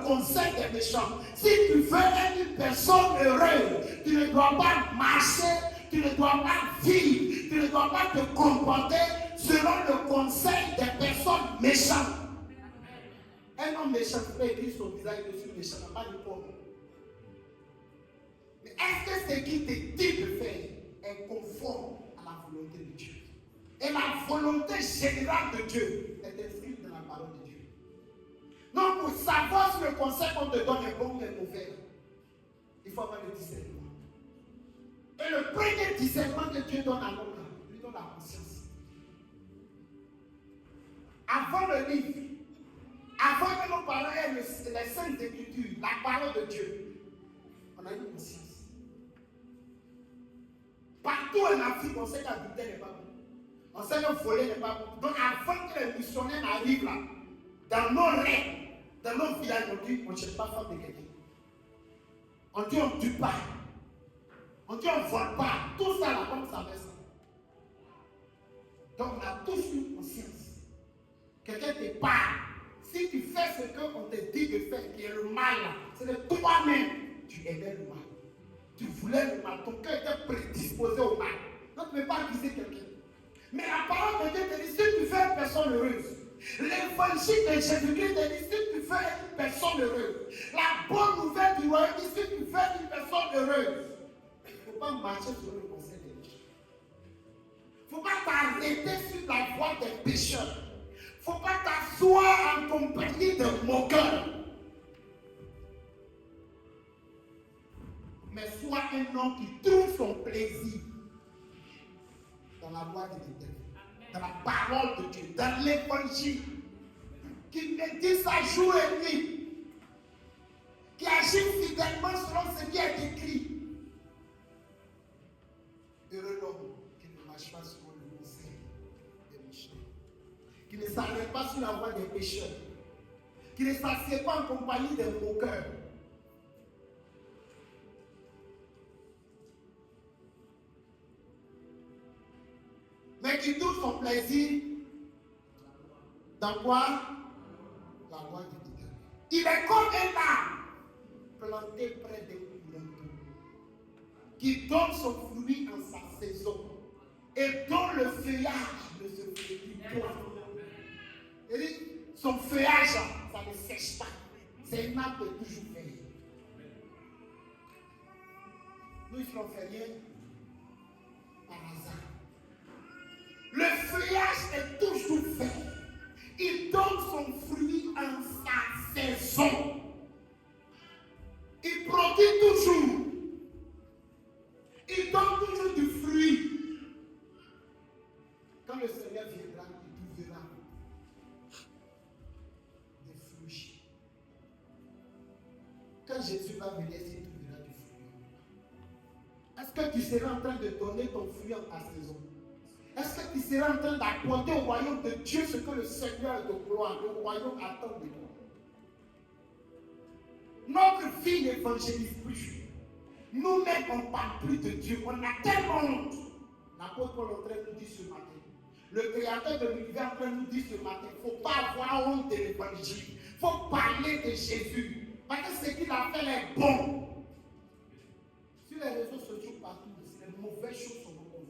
conseil des méchants. Si tu veux être une personne heureuse, tu ne dois pas marcher, tu ne dois pas vivre, tu ne dois pas te comporter selon le conseil des personnes méchantes. Un homme méchant peut écrire son visage dessus méchant, n'a pas de problème. Mais est-ce que ce qu'il te dit de faire est conforme à la volonté de Dieu? Et la volonté générale de Dieu est inscrite dans la parole de Dieu. Donc pour savoir si le conseil qu'on te donne est bon ou est mauvais, il faut avoir le discernement. Et le premier discernement que Dieu donne à l'homme, lui donne la conscience. Avant le livre, avant que nos parents aient les saintes écritures, la parole de Dieu, on a une conscience. Partout en Afrique, on sait qu'adultère n'est pas bon. On sait que voler n'est pas bon. Donc avant que les missionnaires arrivent là, dans nos règles, dans nos villages, on dit on ne cherche pas femme de quelqu'un. On dit on ne tue pas. On dit on ne vole pas. Tout ça là, comme ça fait ça. Donc on a tous une conscience. Quelqu'un te parle. Si tu fais ce qu'on te dit de faire, qui est le mal, c'est de toi-même. Tu aimais le mal. Tu voulais le mal. Ton cœur était prédisposé au mal. Donc tu ne peux pas accuser quelqu'un. Mais la parole de Dieu te dit, si tu veux une personne heureuse, l'évangile de Jésus-Christ te dit, si tu veux une personne heureuse, la bonne nouvelle du royaume dit, si tu veux une personne heureuse, il ne faut pas marcher sur le conseil des méchants. Il ne faut pas t'arrêter sur la voie des pécheurs. Il ne faut pas t'asseoir en compagnie de moqueurs. Mais sois un homme qui trouve son plaisir dans la voie de l'Éternel, dans la parole de Dieu, dans l'évangile, qui médite ça jour et nuit, qui agit fidèlement selon ce qui est écrit. Heureux l'homme qui ne marche pas sur le conseil des méchants, qui ne s'arrête pas sur la voie des pécheurs, qui ne s'assied pas en compagnie des moqueurs. Mais qui trouve son plaisir dans quoi? La loi de l'Éternel. Il est comme un arbre planté près des courants d'eau, qui donne son fruit en sa saison et dont le feuillage ne se flétrit point. Son feuillage, ça ne sèche pas. C'est un arbre toujours vert. Nous, ils ne fait rien par hasard. Le feuillage est toujours vert. Il donne son fruit en sa saison. Il produit toujours. Il donne toujours du fruit. Quand le Seigneur viendra, il trouvera des fruits. Quand Jésus va venir, il trouvera du fruit. Est-ce que tu seras en train de donner ton fruit en ta saison? Est-ce que tu seras en train d'apporter au royaume de Dieu ce que le Seigneur de gloire, le royaume attend de toi? Notre vie n'évangélise plus. Nous-mêmes, on ne parle plus de Dieu. On a tellement honte. L'apôtre Paul est en train de nous dire ce matin. Le créateur de l'univers est en train de nous dire ce matin. Il ne faut pas avoir honte de l'évangile. Il faut parler de Jésus. Parce que ce qu'il a fait est bon. Sur les réseaux sociaux partout, c'est les mauvaises choses qu'on voit.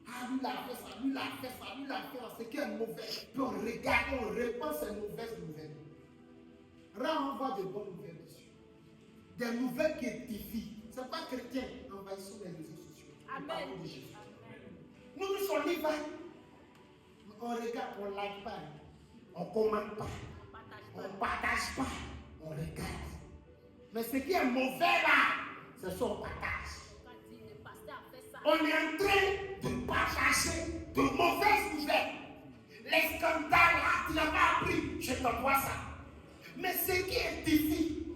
Ah, lui, il a fait ça, lui, il a fait ça, lui, il a fait ça. Ce qui est mauvais. Puis on regarde, on répand ces mauvaises nouvelles. Là, on voit de bonnes nouvelles dessus. Des nouvelles qui édifient. Ce n'est pas chrétien, envahissons les réseaux sociaux. Amen. Nous sommes libres. On regarde, on ne like pas. On ne commente pas. On ne partage pas. On regarde. Mais ce qui est mauvais là, c'est son partage. On est en train de partager de mauvaises nouvelles. Les scandales là, tu n'as pas appris, je t'envoie ça. Mais ce qui édifie,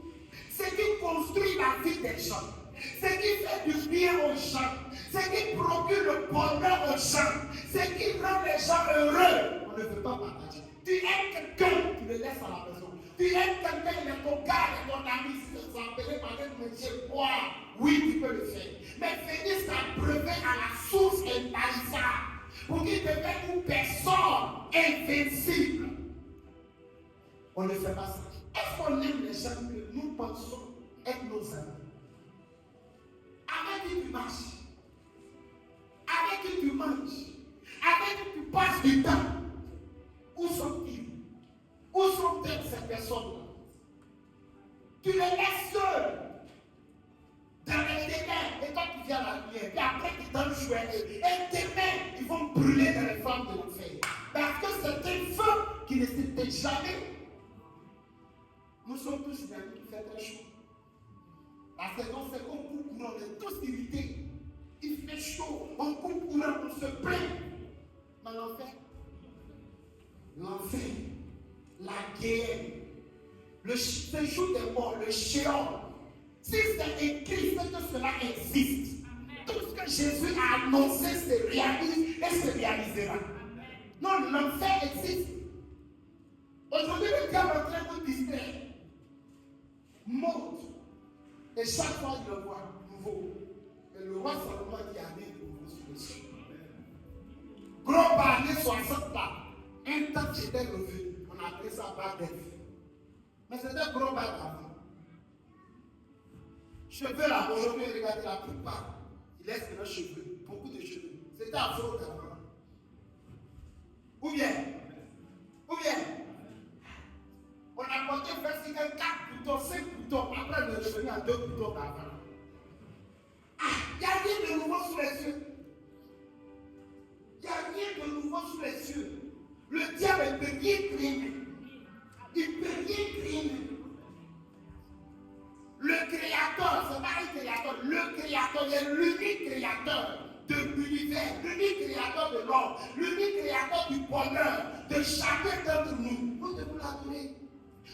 ce qui construit la vie des gens, ce qui fait du bien aux gens, ce qui procure le bonheur aux gens, ce qui rend les gens heureux, on ne veut pas partager. Tu aimes quelqu'un, tu le laisses à la maison. Tu aimes quelqu'un, il est ton gars, il est ton ami, si tu s'appelles par exemple, monsieur, boire, oui, tu peux le faire. Mais venir s'abreuver à la source intarissable pour qu'il devienne une personne invincible. On ne fait pas ça. Est-ce qu'on aime les gens que nous pensons être nos amis? Avec qui tu marches? Avec qui tu manges? Avec qui tu passes du temps? Où sont-ils? Où sont-elles ces personnes-là? Tu les laisses seuls dans les ténèbres et toi tu viens à la lumière. Puis après tu t'en joues et tes mains ils vont brûler dans les flammes de l'enfer. Parce que c'est un feu qui ne s'était jamais. Nous sommes tous des amis qui font un chaud. La saison c'est qu'on coupe courant, on est tous irrités. Il fait chaud, on coupe courant, on se plaint. Mais l'enfer, la guerre, le séjour des morts, le Sheol. Si c'est écrit, c'est que cela existe. Tout ce que Jésus a annoncé se réalise et se réalisera. Non, l'enfer existe. Aujourd'hui, le diable est en train de vous distraire. Monte. Et chaque fois, il le voit nouveau. Et le roi Salomon qui a mis le nouveau sur le ciel. Gros barnier 60 là. Un temps c'était revenu. On a appelé ça Baguette. Mais c'était gros barnier avant. Cheveux là, aujourd'hui, regardez la plupart. Il laisse leurs cheveux. Beaucoup de cheveux. C'était afro avant. Ou bien, on a porté presque 4 boutons, 5 boutons. Après, on est revenu à 2 boutons d'avant. Ah, il n'y a rien de nouveau sous les yeux. Il n'y a rien de nouveau sous les cieux. Le diable ne peut rien créer. Il ne peut rien créer. Le créateur, ce n'est pas un créateur. Le créateur est l'unique créateur de l'univers, l'unique créateur de l'homme, l'unique créateur du bonheur de chacun d'entre nous. Nous devons l'adorer.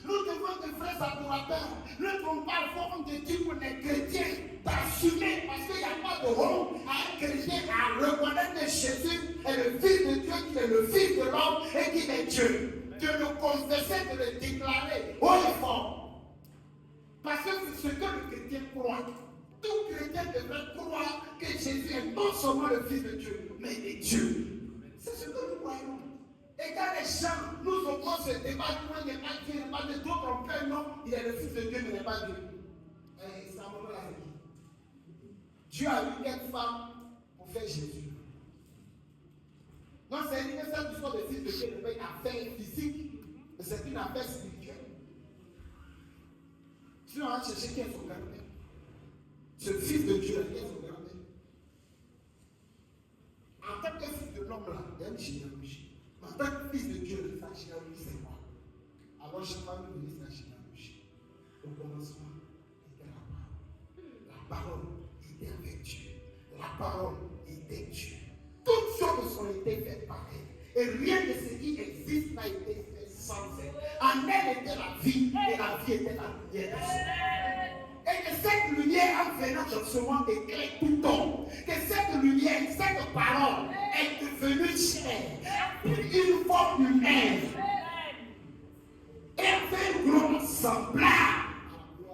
Nous devons être vrais adorateurs. Nous ne devons pas avoir de dire qu'on est chrétien, d'assumer, parce qu'il n'y a pas de honte à un chrétien à reconnaître que Jésus est le Fils de Dieu, qui est le Fils de l'homme et qui est Dieu. De le confesser, de le déclarer haut et fort. Parce que c'est ce que le chrétien croit. Tout chrétien devrait croire que Jésus est non seulement le Fils de Dieu, mais il est Dieu. C'est ce que nous croyons. Et quand les gens nous opposent ce débat, il n'est pas Dieu, il n'est pas Dieu, d'autres ont fait non, il est le Fils de Dieu, mais il n'est pas Dieu. Et ça me l'a dit. Dieu a eu une femme pour faire Jésus. Non, c'est une histoire de Fils de Dieu, n'est pas une affaire physique, mais c'est une affaire spirituelle. Si on va chercher qui est son gardien, ce Fils de Dieu qui est son gardien, en tant que fils de l'homme là, il y a une généalogie. En tant que fils de Dieu, sa généalogie c'est quoi? Alors je vais vous donner sa généalogie. Au commencement était la parole. La parole était avec Dieu. La parole était Dieu. Toutes choses ont été faites par elle. Et rien de ce qui existe n'a été fait sans elle. En elle était la vie, et la vie était la lumière des hommes. Et que cette lumière, en venant dans ce monde, éclaire tout homme. Que cette lumière, cette parole est devenue chair, une forme humaine. Et fait une gloire semblable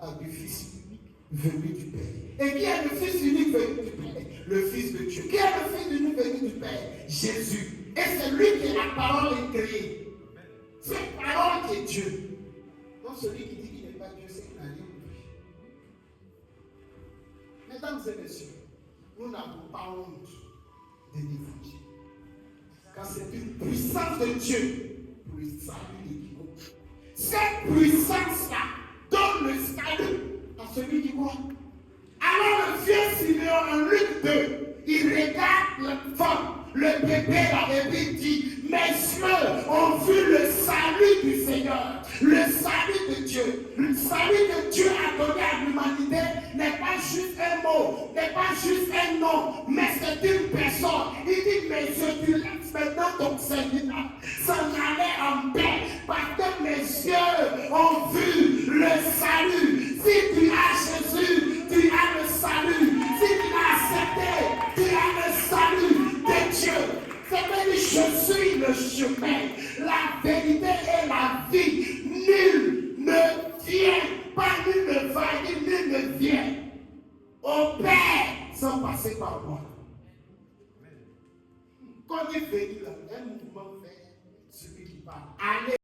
à du Fils unique venu du Père. Et qui est le Fils unique venu du Père? Le Fils de Dieu. Qui est le Fils unique venu du Père? Jésus. Et c'est lui qui est la parole créée. Cette parole qui est Dieu. Donc celui qui dit qu'il n'est pas Dieu, c'est qu'il n'a rien compris. Mesdames et messieurs, nous n'avons pas honte de l'évangile. Car c'est une puissance de Dieu pour le salut de quiconque. Cette puissance-là donne le salut à celui qui croit. Alors le vieux Simeon en Luc 2, il regarde l'enfant, le bébé la Bible dit, mes yeux ont vu le salut du Seigneur, le salut de Dieu. Le salut que Dieu a donné à l'humanité n'est pas juste un mot, n'est pas juste un nom, mais c'est une personne. Il dit, mes yeux, tu laisses maintenant ton Seigneur s'en aller en paix, parce que mes yeux ont vu le salut. Si tu as Jésus, tu as le salut. Si tu l'as accepté, tu as le salut de Dieu. C'est que je suis le chemin, la vérité et la vie. Nul ne vient, pas nul ne va, nul ne vient au Père sans passer par moi. Quand il est venu là, un mouvement fait celui qui parle. Allez.